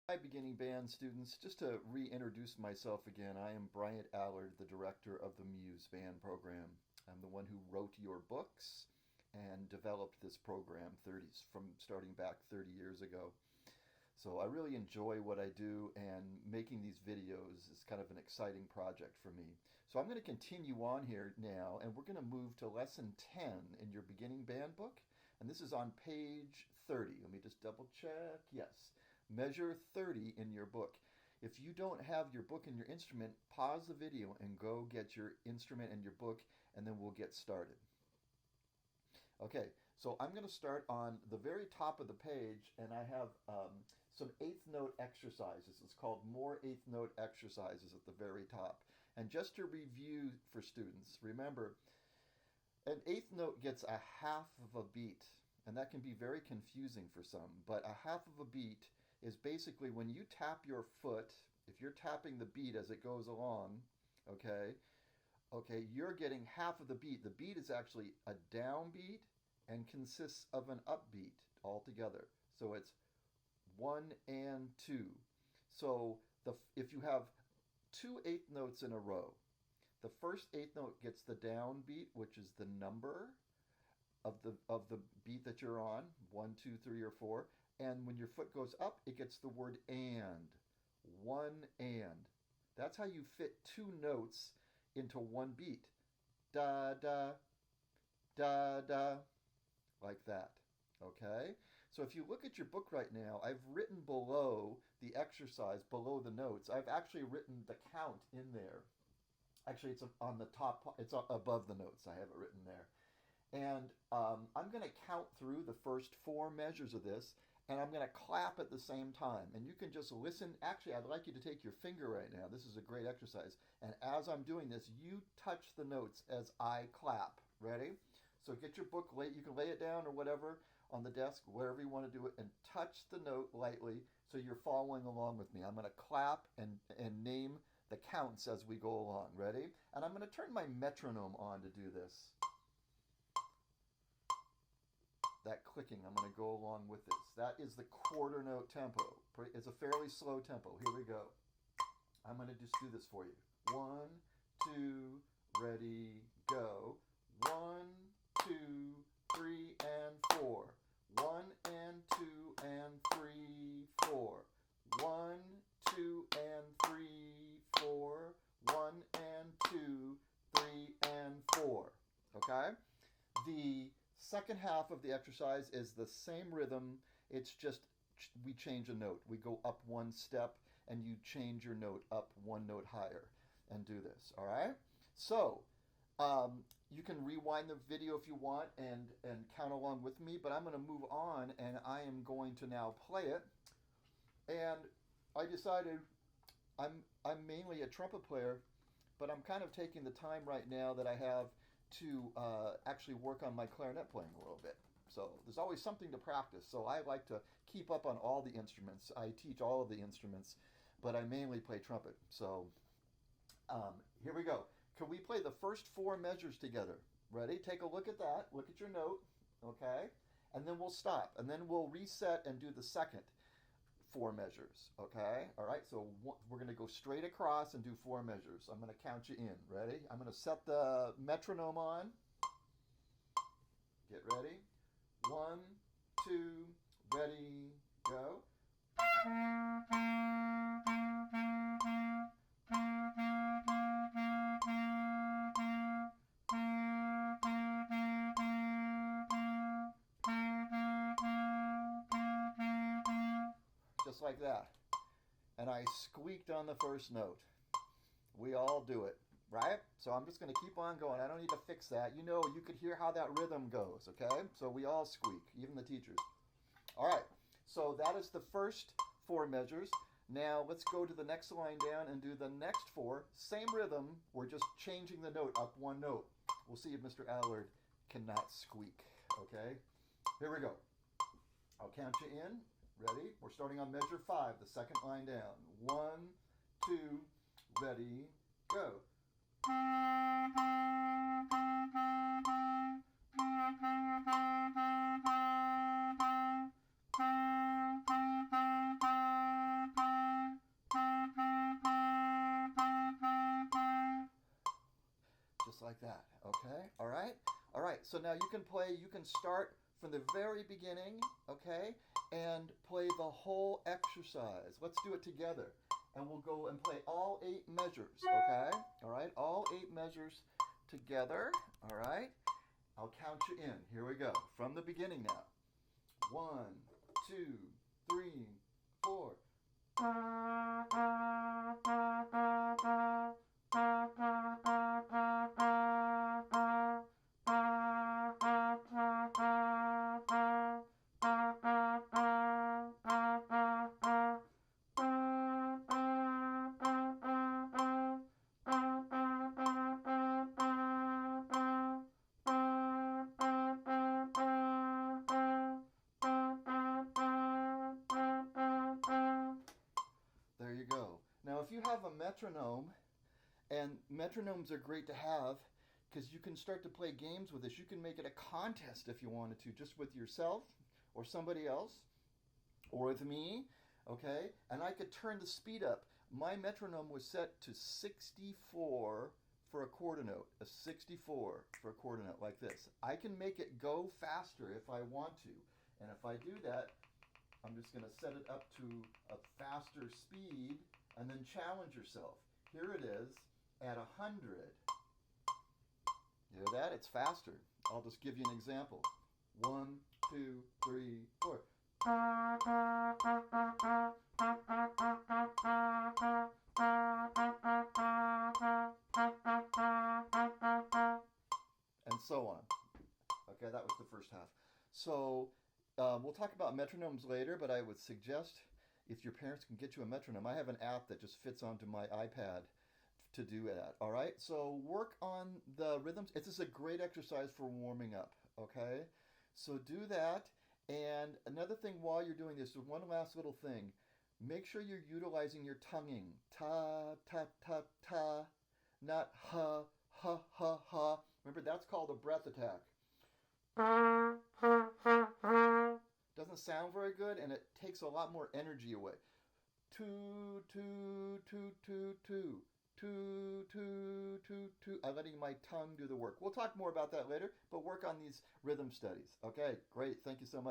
Hi, beginning band students. Just to reintroduce myself again, I am Bryant Allard, the director of the Muse Band program. I'm the one who wrote your books and developed this program from starting back 30 years ago. So I really enjoy what I do, and making these videos is kind of an exciting project for me. So I'm going to continue on here now, and we're going to move to lesson 10 in your beginning band book. And this is on page 30. Let me just double check. Yes, measure 30 in your book. If you don't have your book and your instrument, pause the video and go get your instrument and your book, and then we'll get started. Okay, so I'm going to start on the very top of the page, and I have some eighth note exercises. It's called More Eighth Note Exercises at the very top. And just to review for students, remember, an eighth note gets a half of a beat, and that can be very confusing for some, but a half of a beat is basically when you tap your foot, if you're tapping the beat as it goes along, okay, you're getting half of the beat. The beat is actually a downbeat and consists of an upbeat altogether. So it's 1 and 2. So if you have two eighth notes in a row, the first eighth note gets the downbeat, which is the number of the beat that you're on, 1, 2, 3, or 4. And when your foot goes up, it gets the word and. 1 and. That's how you fit two notes into one beat. Da da da da, like that. Okay? So if you look at your book right now, I've written below the exercise, below the notes, I've actually written the count in there. Actually, it's on the top, it's above the notes. I have it written there. And I'm going to count through the first four measures of this, and I'm going to clap at the same time. And you can just listen. Actually, I'd like you to take your finger right now. This is a great exercise. And as I'm doing this, you touch the notes as I clap. Ready? So get your book, you can lay it down or whatever on the desk, wherever you want to do it, and touch the note lightly so you're following along with me. I'm going to clap and name the counts as we go along. Ready? And I'm going to turn my metronome on to do this. That clicking, I'm going to go along with this. That is the quarter note tempo. It's a fairly slow tempo. Here we go. I'm going to just do this for you. 1, 2, ready, go. 1, 2, 3, and 4. 1 and 2 and 3, 4. 1, 2 and 3, 4. 1 and 2, 3, and 4. Okay? The second half of the exercise is the same rhythm. It's just we change a note. We go up one step, and you change your note up one note higher and do this. All right? So you can rewind the video if you want and count along with me, but I'm going to move on, and I am going to now play it. And I decided I'm mainly a trumpet player, but I'm kind of taking the time right now that I have to actually work on my clarinet playing a little bit. So there's always something to practice. So I like to keep up on all the instruments. I teach all of the instruments, but I mainly play trumpet. So here we go. Can we play the first four measures together? Ready? Take a look at that. Look at your note. Okay? And then we'll stop. And then we'll reset and do the second four measures. Okay? All right? So we're going to go straight across and do four measures. I'm going to count you in. Ready? I'm going to set the metronome on. Get ready. 1, 2, ready, go. Just like that. And I squeaked on the first note. We all do it, right? So I'm just going to keep on going. I don't need to fix that. You know, you could hear how that rhythm goes, okay? So we all squeak, even the teachers. All right, so that is the first four measures. Now let's go to the next line down and do the next four. Same rhythm, we're just changing the note up one note. We'll see if Mr. Allard cannot squeak, okay? Here we go. I'll count you in. Ready? We're starting on measure 5, the second line down. 1, 2, ready, go. that. Okay? All right? All right. So now you can start from the very beginning, okay? And play the whole exercise. Let's do it together. And we'll go and play all 8 measures, okay? All right? All 8 measures together, all right? I'll count you in. Here we go. From the beginning now. 1, 2, 3, 4. There you go. Now, if you have a metronome, and metronomes are great to have because you can start to play games with this. You can make it a contest if you wanted to, just with yourself or somebody else or with me, okay? And I could turn the speed up. My metronome was set to 64 for a quarter note, a 64 for a quarter note like this. I can make it go faster if I want to. And if I do that, I'm just going to set it up to a faster speed and then challenge yourself. Here it is at 100. You hear that? It's faster. I'll just give you an example. 1, 2, 3, 4. And so on. Okay, that was the first half. So we'll talk about metronomes later, but I would suggest if your parents can get you a metronome, I have an app that just fits onto my iPad to do that. All right, so work on the rhythms. It's just a great exercise for warming up. Okay, so do that. And another thing while you're doing this, one last little thing. Make sure you're utilizing your tonguing. Ta, ta, ta, ta, not ha, ha, ha, ha. Remember, that's called a breath attack. Doesn't sound very good, and it takes a lot more energy away. Two, two, two, two, two. Two, two, two, two. I'm letting my tongue do the work. We'll talk more about that later, but work on these rhythm studies. Okay, great. Thank you so much.